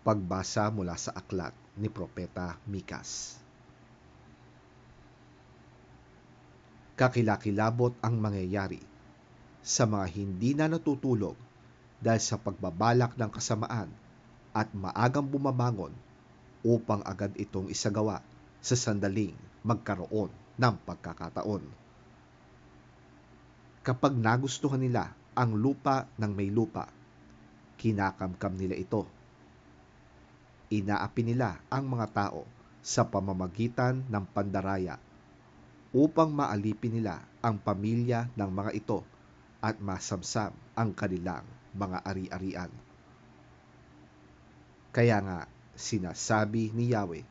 Pagbasa mula sa aklat ni Propeta Mikas. Kakilakilabot ang mangyayari sa mga hindi na natutulog dahil sa pagbabalak ng kasamaan at maagang bumabangon upang agad itong isagawa sa sandaling magkaroon ng pagkakataon. Kapag nagustuhan nila ang lupa ng may lupa, kinakamkam nila ito. Inaapi nila ang mga tao sa pamamagitan ng pandaraya upang maalipin nila ang pamilya ng mga ito at masamsam ang kanilang mga ari-arian. Kaya nga sinasabi ni Yahweh,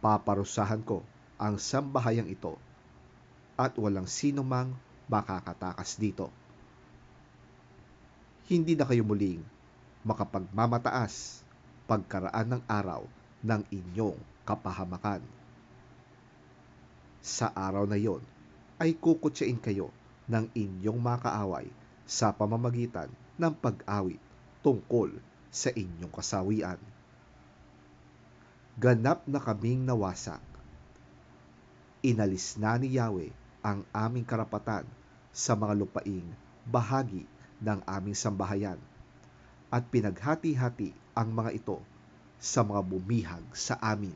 paparusahan ko ang sambahayang ito at walang sino mang makakatakas dito. Hindi na kayo muling makapagmamataas pagkaraan ng araw ng inyong kapahamakan. Sa araw na iyon ay kukutsain kayo ng inyong mga kaaway sa pamamagitan ng pag-awit tungkol sa inyong kasawian. Ganap na kaming nawasak. Inalis na ni Yahweh ang aming karapatan sa mga lupaing bahagi ng aming sambahayan at pinaghati-hati ang mga ito sa mga bumihag sa amin.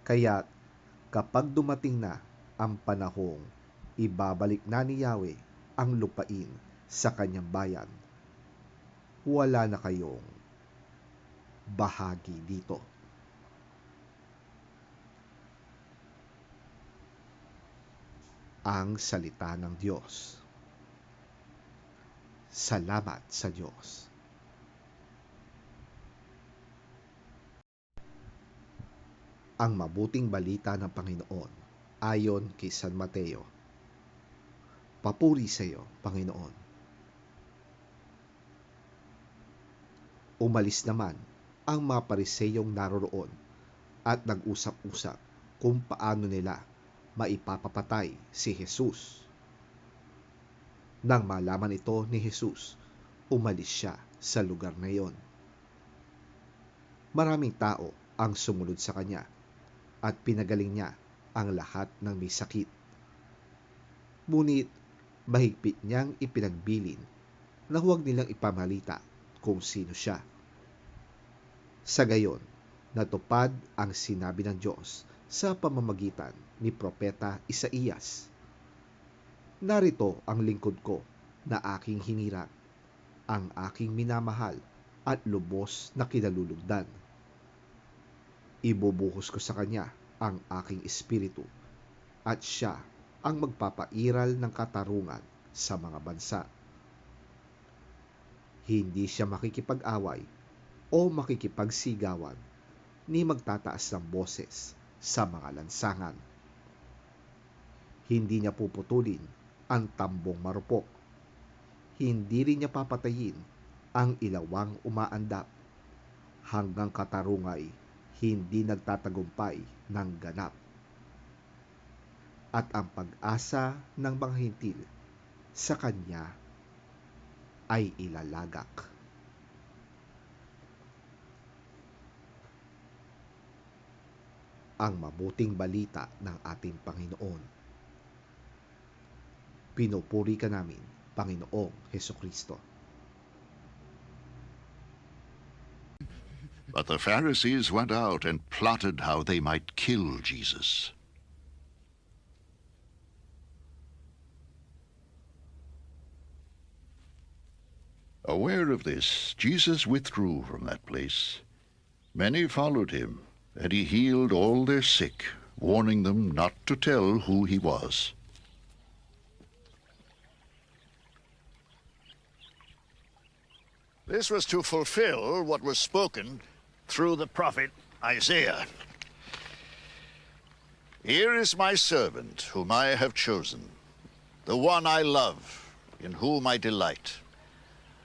Kaya't kapag dumating na ang panahong ibabalik na ni Yahweh ang lupain sa kanyang bayan, wala na kayong bahagi dito. Ang salita ng Diyos. Salamat sa Diyos. Ang mabuting balita ng Panginoon ayon kay San Mateo. Papuri sa iyo, Panginoon. Umalis naman ang mga Pariseyong naroroon at nag-usap-usap kung paano nila maipapapatay si Jesus. Nang malaman ito ni Jesus, umalis siya sa lugar na iyon. Maraming tao ang sumunod sa kanya at pinagaling niya ang lahat ng may sakit. Ngunit mahigpit niyang ipinagbilin na huwag nilang ipamalita kung sino siya. Sa gayon, natupad ang sinabi ng Diyos sa pamamagitan ni Propeta Isaías. Narito ang lingkod ko na aking hinirang, ang aking minamahal at lubos na kinalulugdan. Ibubuhos ko sa kanya ang aking espiritu at siya ang magpapairal ng katarungan sa mga bansa. Hindi siya makikipag-away o makikipagsigawan ni magtataas ng boses sa mga lansangan. Hindi niya puputulin ang tambong marupok. Hindi rin niya papatayin ang ilawang umaandap hanggang katarungay hindi nagtatagumpay ng ganap. At ang pag-asa ng mga hintil sa kanya ay ilalagak. Ang mabuting balita ng ating Panginoon. Pinupuri ka namin, Panginoong Hesukristo. But the Pharisees went out and plotted how they might kill Jesus. Aware of this, Jesus withdrew from that place. Many followed him, and he healed all their sick, warning them not to tell who he was. This was to fulfill what was spoken through the prophet Isaiah. Here is my servant, whom I have chosen, the one I love, in whom I delight.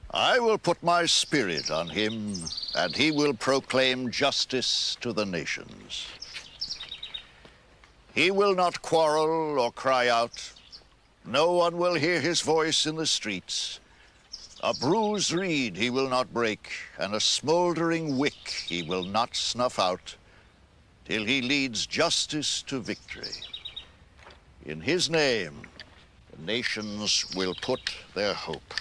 I will put my spirit on him, and he will proclaim justice to the nations. He will not quarrel or cry out. No one will hear his voice in the streets. A bruised reed he will not break, and a smoldering wick he will not snuff out, till he leads justice to victory. In his name, the nations will put their hope.